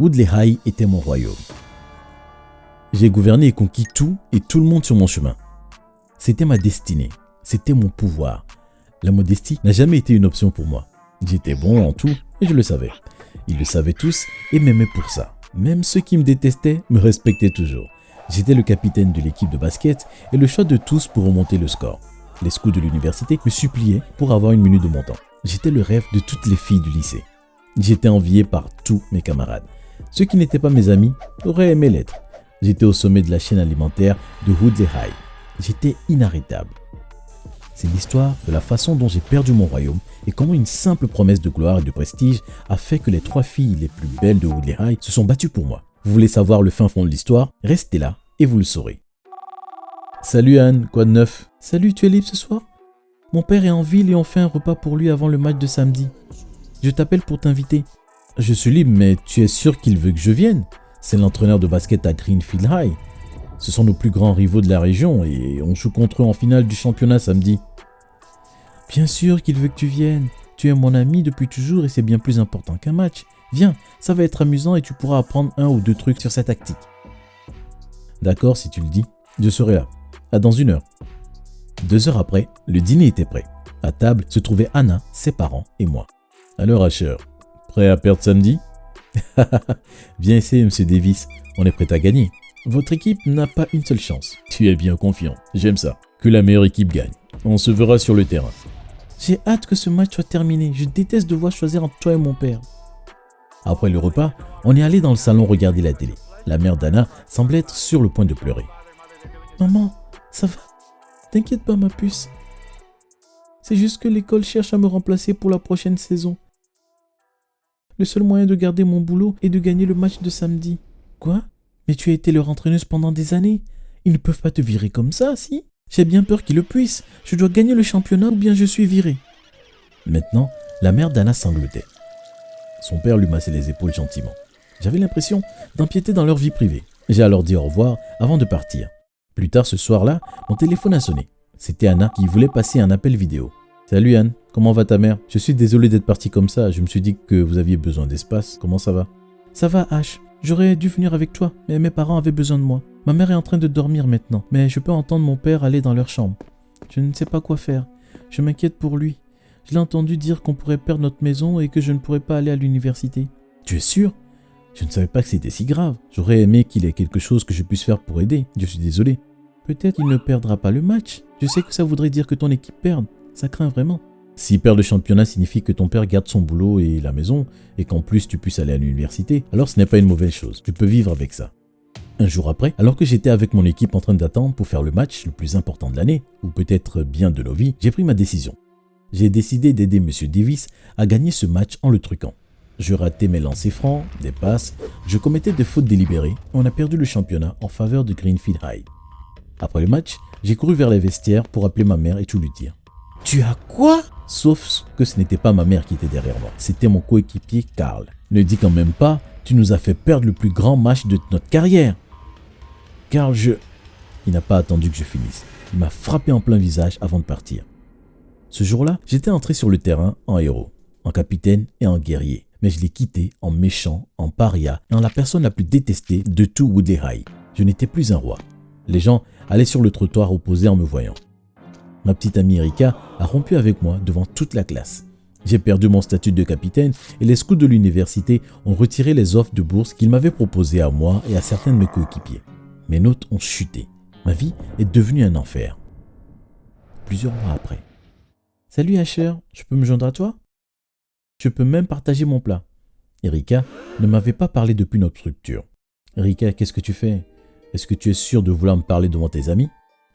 Woodley High était mon royaume. J'ai gouverné et conquis tout et tout le monde sur mon chemin. C'était ma destinée, c'était mon pouvoir. La modestie n'a jamais été une option pour moi. J'étais bon en tout et je le savais. Ils le savaient tous et m'aimaient pour ça. Même ceux qui me détestaient me respectaient toujours. J'étais le capitaine de l'équipe de basket et le choix de tous pour remonter le score. Les scouts de l'université me suppliaient pour avoir une minute de mon temps. J'étais le rêve de toutes les filles du lycée. J'étais envié par tous mes camarades. Ceux qui n'étaient pas mes amis auraient aimé l'être. J'étais au sommet de la chaîne alimentaire de Woodley High. J'étais inarrêtable. C'est l'histoire de la façon dont j'ai perdu mon royaume et comment une simple promesse de gloire et de prestige a fait que les 3 filles les plus belles de Woodley High se sont battues pour moi. Vous voulez savoir le fin fond de l'histoire? Restez là et vous le saurez. Salut Anne, quoi de neuf? Salut, tu es libre ce soir? Mon père est en ville et on fait un repas pour lui avant le match de samedi. Je t'appelle pour t'inviter. Je suis libre, mais tu es sûr qu'il veut que je vienne? C'est l'entraîneur de basket à Greenfield High. Ce sont nos plus grands rivaux de la région et on joue contre eux en finale du championnat samedi. Bien sûr qu'il veut que tu viennes. Tu es mon ami depuis toujours et c'est bien plus important qu'un match. Viens, ça va être amusant et tu pourras apprendre 1 ou 2 trucs sur sa tactique. D'accord, si tu le dis. Je serai là. À dans 1 heure. 2 heures après, le dîner était prêt. À table se trouvaient Anna, ses parents et moi. Alors Asher, prêt à perdre samedi? Bien essayé, Monsieur Davis. On est prêt à gagner. Votre équipe n'a pas une seule chance. Tu es bien confiant. J'aime ça. Que la meilleure équipe gagne. On se verra sur le terrain. J'ai hâte que ce match soit terminé. Je déteste devoir choisir entre toi et mon père. Après le repas, on est allé dans le salon regarder la télé. La mère d'Anna semblait être sur le point de pleurer. Maman, ça va? T'inquiète pas ma puce. C'est juste que l'école cherche à me remplacer pour la prochaine saison. Le seul moyen de garder mon boulot est de gagner le match de samedi. Quoi? Mais tu as été leur entraîneuse pendant des années. Ils ne peuvent pas te virer comme ça, si? J'ai bien peur qu'ils le puissent. Je dois gagner le championnat ou bien je suis viré. Maintenant, la mère d'Anna sanglotait. Son père lui massait les épaules gentiment. J'avais l'impression d'empiéter dans leur vie privée. J'ai alors dit au revoir avant de partir. Plus tard ce soir-là, mon téléphone a sonné. C'était Anna qui voulait passer un appel vidéo. Salut Anne, comment va ta mère? Je suis désolé d'être parti comme ça. Je me suis dit que vous aviez besoin d'espace. Comment ça va? Ça va H. J'aurais dû venir avec toi, mais mes parents avaient besoin de moi. Ma mère est en train de dormir maintenant, mais je peux entendre mon père aller dans leur chambre. Je ne sais pas quoi faire. Je m'inquiète pour lui. Je l'ai entendu dire qu'on pourrait perdre notre maison et que je ne pourrais pas aller à l'université. Tu es sûr? Je ne savais pas que c'était si grave. J'aurais aimé qu'il y ait quelque chose que je puisse faire pour aider. Je suis désolé. Peut-être il ne perdra pas le match. Je sais que ça voudrait dire que ton équipe perde. Ça craint vraiment. Si perdre le championnat signifie que ton père garde son boulot et la maison, et qu'en plus tu puisses aller à l'université, alors ce n'est pas une mauvaise chose. Tu peux vivre avec ça. Un jour après, alors que j'étais avec mon équipe en train d'attendre pour faire le match le plus important de l'année, ou peut-être bien de nos vies, j'ai pris ma décision. J'ai décidé d'aider M. Davis à gagner ce match en le truquant. Je ratais mes lancers francs, des passes, je commettais des fautes délibérées et on a perdu le championnat en faveur de Greenfield High. Après le match, j'ai couru vers les vestiaires pour appeler ma mère et tout lui dire. Tu as quoi? Sauf que ce n'était pas ma mère qui était derrière moi, c'était mon coéquipier Carl. Ne dis quand même pas, tu nous as fait perdre le plus grand match de notre carrière. Carl, Il n'a pas attendu que je finisse. Il m'a frappé en plein visage avant de partir. Ce jour-là, j'étais entré sur le terrain en héros, en capitaine et en guerrier. Mais je l'ai quitté en méchant, en paria et en la personne la plus détestée de tout Woodley High. Je n'étais plus un roi. Les gens allaient sur le trottoir opposé en me voyant. Ma petite amie Erika a rompu avec moi devant toute la classe. J'ai perdu mon statut de capitaine et les scouts de l'université ont retiré les offres de bourse qu'ils m'avaient proposées à moi et à certains de mes coéquipiers. Mes notes ont chuté. Ma vie est devenue un enfer. Plusieurs mois après. Salut Asher, je peux me joindre à toi? Je peux même partager mon plat. Erika ne m'avait pas parlé depuis notre rupture. Erika, qu'est-ce que tu fais? Est-ce que tu es sûre de vouloir me parler devant tes amis?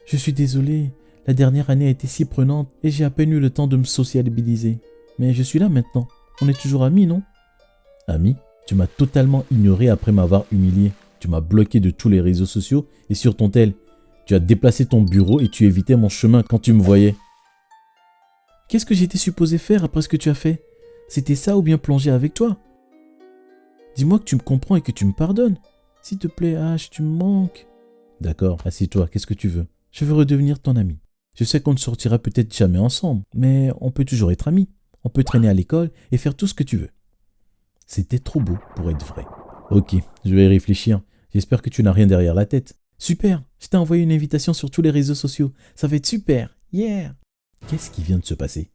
Je suis désolée. La dernière année a été si prenante et j'ai à peine eu le temps de me sociabiliser. Mais je suis là maintenant. On est toujours amis, non? Amis? Tu m'as totalement ignoré après m'avoir humilié. Tu m'as bloqué de tous les réseaux sociaux et sur ton tel. Tu as déplacé ton bureau et tu évitais mon chemin quand tu me voyais. Qu'est-ce que j'étais supposé faire après ce que tu as fait? C'était ça ou bien plonger avec toi? Dis-moi que tu me comprends et que tu me pardonnes. S'il te plaît, H, tu me manques. D'accord, assieds-toi, qu'est-ce que tu veux? Je veux redevenir ton ami. Je sais qu'on ne sortira peut-être jamais ensemble, mais on peut toujours être amis. On peut traîner à l'école et faire tout ce que tu veux. C'était trop beau pour être vrai. Ok, je vais y réfléchir. J'espère que tu n'as rien derrière la tête. Super, je t'ai envoyé une invitation sur tous les réseaux sociaux. Ça va être super. Yeah. Qu'est-ce qui vient de se passer?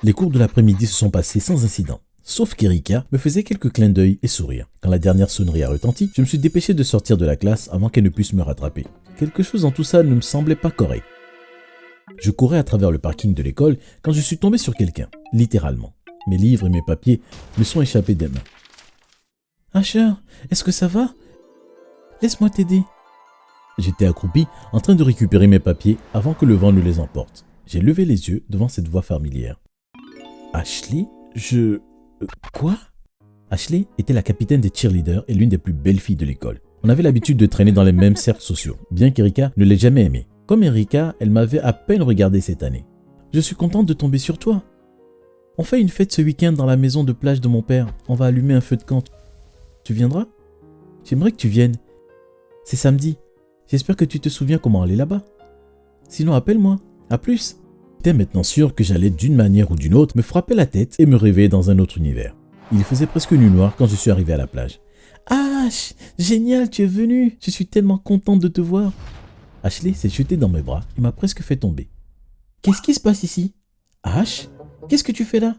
Les cours de l'après-midi se sont passés sans incident. Sauf qu'Erika me faisait quelques clins d'œil et sourires. Quand la dernière sonnerie a retenti, je me suis dépêché de sortir de la classe avant qu'elle ne puisse me rattraper. Quelque chose dans tout ça ne me semblait pas correct. Je courais à travers le parking de l'école quand je suis tombé sur quelqu'un, littéralement. Mes livres et mes papiers me sont échappés des mains. « Asher, est-ce que ça va? Laisse-moi t'aider. » J'étais accroupi en train de récupérer mes papiers avant que le vent ne les emporte. J'ai levé les yeux devant cette voix familière. « Ashley, Quoi? » Ashley était la capitaine des cheerleaders et l'une des plus belles filles de l'école. On avait l'habitude de traîner dans les mêmes cercles sociaux, bien qu'Erika ne l'ait jamais aimée. Comme Erika, elle m'avait à peine regardé cette année. « Je suis contente de tomber sur toi. On fait une fête ce week-end dans la maison de plage de mon père. On va allumer un feu de camp. Tu viendras? J'aimerais que tu viennes. C'est samedi. J'espère que tu te souviens comment aller là-bas. Sinon, appelle-moi. À plus. » J'étais maintenant sûr que j'allais d'une manière ou d'une autre me frapper la tête et me réveiller dans un autre univers. Il faisait presque nuit noire quand je suis arrivé à la plage. « Ash, génial, tu es venu. Je suis tellement contente de te voir. » Ashley s'est jetée dans mes bras et m'a presque fait tomber. « Qu'est-ce qui se passe ici? Ash, qu'est-ce que tu fais là? »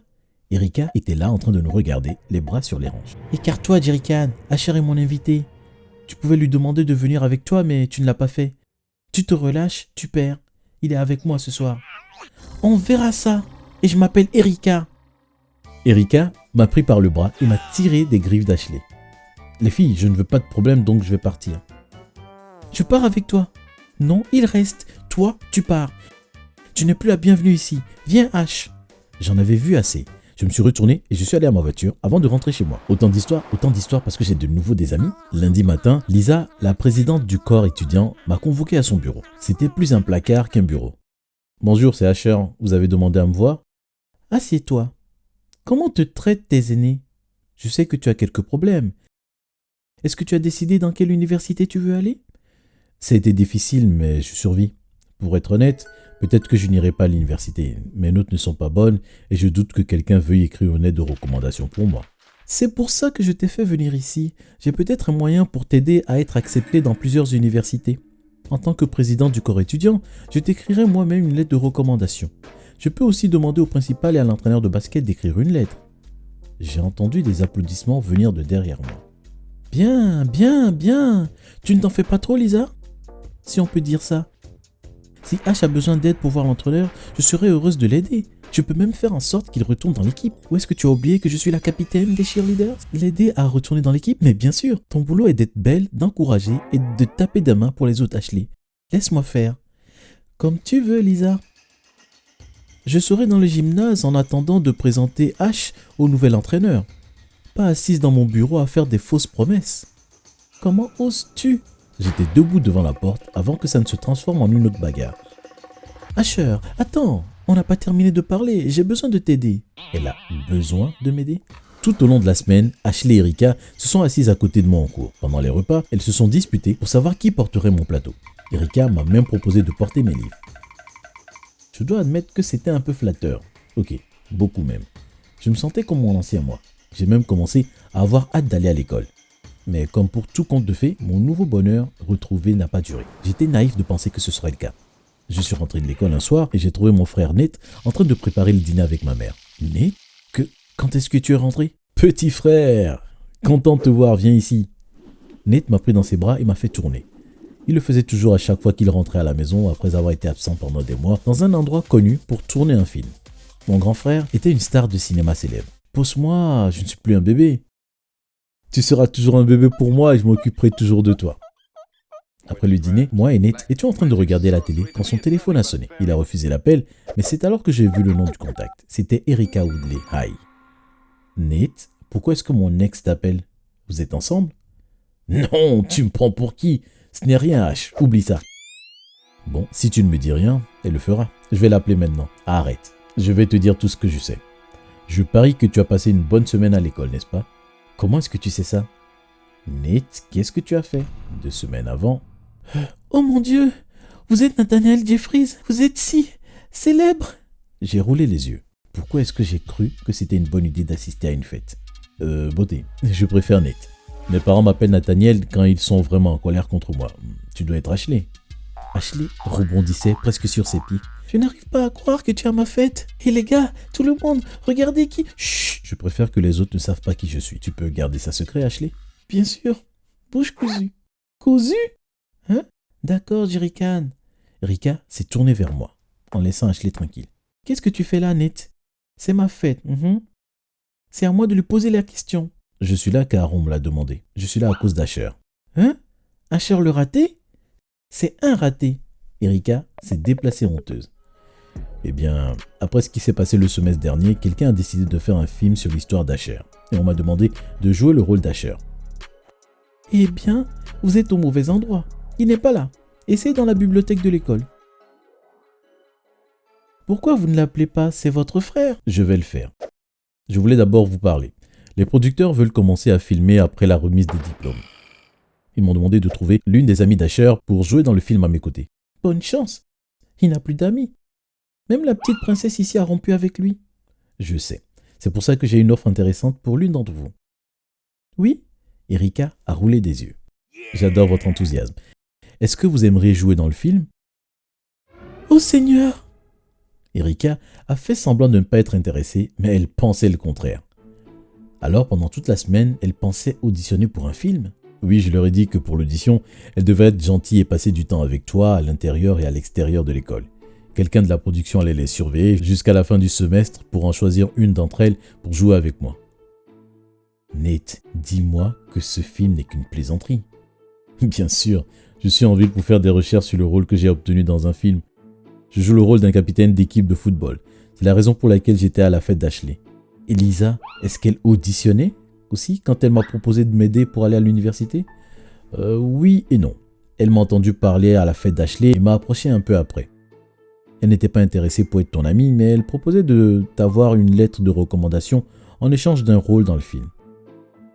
Erika était là en train de nous regarder, les bras sur les hanches. « Écarte-toi, Jerrycan. Asher est mon invité. Tu pouvais lui demander de venir avec toi, mais tu ne l'as pas fait. Tu te relâches, tu perds. Il est avec moi ce soir. » « On verra ça. Et je m'appelle Erika. » Erika m'a pris par le bras et m'a tiré des griffes d'Ashley. « Les filles, je ne veux pas de problème, donc je vais partir. »« Je pars avec toi. »« Non, il reste. Toi, tu pars. Tu n'es plus la bienvenue ici. Viens, Ash. » J'en avais vu assez. Je me suis retourné et je suis allé à ma voiture avant de rentrer chez moi. Autant d'histoires parce que j'ai de nouveau des amis. Lundi matin, Lisa, la présidente du corps étudiant, m'a convoqué à son bureau. C'était plus un placard qu'un bureau. « Bonjour, c'est Asher. Vous avez demandé à me voir? »« Assieds-toi. Comment te traitent tes aînés? Je sais que tu as quelques problèmes. Est-ce que tu as décidé dans quelle université tu veux aller? » Ça a été difficile, mais je survis. Pour être honnête, peut-être que je n'irai pas à l'université. Mes notes ne sont pas bonnes et je doute que quelqu'un veuille écrire une lettre de recommandation pour moi. C'est pour ça que je t'ai fait venir ici. J'ai peut-être un moyen pour t'aider à être accepté dans plusieurs universités. En tant que président du corps étudiant, je t'écrirai moi-même une lettre de recommandation. Je peux aussi demander au principal et à l'entraîneur de basket d'écrire une lettre. J'ai entendu des applaudissements venir de derrière moi. Bien, bien, bien. Tu ne t'en fais pas trop, Lisa? Si on peut dire ça. Si Ash a besoin d'aide pour voir l'entraîneur, je serai heureuse de l'aider. Je peux même faire en sorte qu'il retourne dans l'équipe. Ou est-ce que tu as oublié que je suis la capitaine des cheerleaders? L'aider à retourner dans l'équipe? Mais bien sûr, ton boulot est d'être belle, d'encourager et de taper des mains pour les autres, Ashley. Laisse-moi faire. Comme tu veux, Lisa. Je serai dans le gymnase en attendant de présenter Ash au nouvel entraîneur. Pas assise dans mon bureau à faire des fausses promesses. Comment oses-tu? J'étais debout devant la porte avant que ça ne se transforme en une autre bagarre. Asher, attends, on n'a pas terminé de parler, j'ai besoin de t'aider. Elle a besoin de m'aider? Tout au long de la semaine, Ashley et Erika se sont assises à côté de moi en cours. Pendant les repas, elles se sont disputées pour savoir qui porterait mon plateau. Erika m'a même proposé de porter mes livres. Je dois admettre que c'était un peu flatteur. Ok, beaucoup même. Je me sentais comme mon ancien moi. J'ai même commencé à avoir hâte d'aller à l'école. Mais comme pour tout conte de fées, mon nouveau bonheur retrouvé n'a pas duré. J'étais naïf de penser que ce serait le cas. Je suis rentré de l'école un soir et j'ai trouvé mon frère Nate en train de préparer le dîner avec ma mère. Nate? Quand est-ce que tu es rentré? Petit frère! Content de te voir, viens ici. Nate m'a pris dans ses bras et m'a fait tourner. Il le faisait toujours à chaque fois qu'il rentrait à la maison après avoir été absent pendant des mois dans un endroit connu pour tourner un film. Mon grand frère était une star de cinéma célèbre. Pose-moi, je ne suis plus un bébé. Tu seras toujours un bébé pour moi et je m'occuperai toujours de toi. Après le dîner, moi et Nate étions en train de regarder la télé quand son téléphone a sonné. Il a refusé l'appel, mais c'est alors que j'ai vu le nom du contact. C'était Erika Woodley. Hi. Nate, pourquoi est-ce que mon ex t'appelle? Vous êtes ensemble? Non, tu me prends pour qui? Ce n'est rien, H. Oublie ça. Bon, si tu ne me dis rien, elle le fera. Je vais l'appeler maintenant. Arrête. Je vais te dire tout ce que je sais. Je parie que tu as passé une bonne semaine à l'école, n'est-ce pas? Comment est-ce que tu sais ça? Nate, qu'est-ce que tu as fait? 2 semaines avant. Oh mon Dieu! Vous êtes Nathaniel Jeffries? Vous êtes si célèbre? J'ai roulé les yeux. Pourquoi est-ce que j'ai cru que c'était une bonne idée d'assister à une fête? Beauté, je préfère Nate. Mes parents m'appellent Nathaniel quand ils sont vraiment en colère contre moi. Tu dois être Ashley. Ashley rebondissait presque sur ses pieds. Je n'arrive pas à croire que tu es à ma fête. Et les gars, tout le monde, regardez qui... Chut, je préfère que les autres ne savent pas qui je suis. Tu peux garder ça secret, Ashley? Bien sûr. Bouche cousue. Cousue? Hein? D'accord, Jerrycan. Rika s'est tournée vers moi, en laissant Ashley tranquille. Qu'est-ce que tu fais là, Nate? C'est ma fête. C'est à moi de lui poser la question. Je suis là car on me l'a demandé. Je suis là à cause d'Asher. Hein? Asher le raté? C'est un raté. Erika s'est déplacée honteuse. Eh bien, après ce qui s'est passé le semestre dernier, quelqu'un a décidé de faire un film sur l'histoire d'Asher. Et on m'a demandé de jouer le rôle d'Asher. Eh bien, vous êtes au mauvais endroit. Il n'est pas là. Et c'est dans la bibliothèque de l'école. Pourquoi vous ne l'appelez pas? C'est votre frère. Je vais le faire. Je voulais d'abord vous parler. Les producteurs veulent commencer à filmer après la remise des diplômes. Ils m'ont demandé de trouver l'une des amies d'Asher pour jouer dans le film à mes côtés. Bonne chance. Il n'a plus d'amis. Même la petite princesse ici a rompu avec lui. Je sais. C'est pour ça que j'ai une offre intéressante pour l'une d'entre vous. Oui? Erika a roulé des yeux. J'adore votre enthousiasme. Est-ce que vous aimeriez jouer dans le film? Oh Seigneur! Erika a fait semblant de ne pas être intéressée, mais elle pensait le contraire. Alors, pendant toute la semaine, elle pensait auditionner pour un film. Oui, je leur ai dit que pour l'audition, elle devait être gentille et passer du temps avec toi à l'intérieur et à l'extérieur de l'école. Quelqu'un de la production allait les surveiller jusqu'à la fin du semestre pour en choisir une d'entre elles pour jouer avec moi. Nate, dis-moi que ce film n'est qu'une plaisanterie. Bien sûr, je suis en ville pour faire des recherches sur le rôle que j'ai obtenu dans un film. Je joue le rôle d'un capitaine d'équipe de football. C'est la raison pour laquelle j'étais à la fête d'Ashley. Elisa, est-ce qu'elle auditionnait aussi quand elle m'a proposé de m'aider pour aller à l'université? Oui et non. Elle m'a entendu parler à la fête d'Ashley et m'a approché un peu après. Elle n'était pas intéressée pour être ton amie, mais elle proposait de t'avoir une lettre de recommandation en échange d'un rôle dans le film.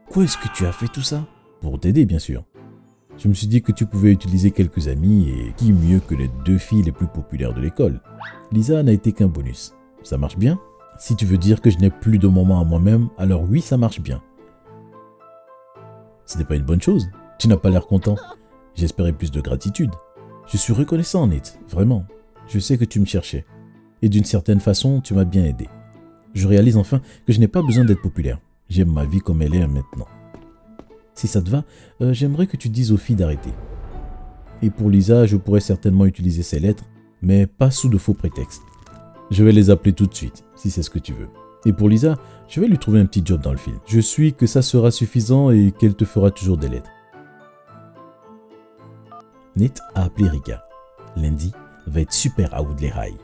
Quoi est-ce que tu as fait tout ça? Pour t'aider, bien sûr. Je me suis dit que tu pouvais utiliser quelques amis et qui mieux que les 2 filles les plus populaires de l'école. Lisa n'a été qu'un bonus. Ça marche bien? Si tu veux dire que je n'ai plus de moments à moi-même, alors oui, ça marche bien. Ce n'est pas une bonne chose. Tu n'as pas l'air content. J'espérais plus de gratitude. Je suis reconnaissant, Nate, vraiment. Je sais que tu me cherchais. Et d'une certaine façon, tu m'as bien aidé. Je réalise enfin que je n'ai pas besoin d'être populaire. J'aime ma vie comme elle est maintenant. Si ça te va, j'aimerais que tu dises aux filles d'arrêter. Et pour Lisa, je pourrais certainement utiliser ces lettres, mais pas sous de faux prétextes. Je vais les appeler tout de suite, si c'est ce que tu veux. Et pour Lisa, je vais lui trouver un petit job dans le film. Je suis que ça sera suffisant et qu'elle te fera toujours des lettres. Nate a appelé Rika. Lundi va être super à Woodley High.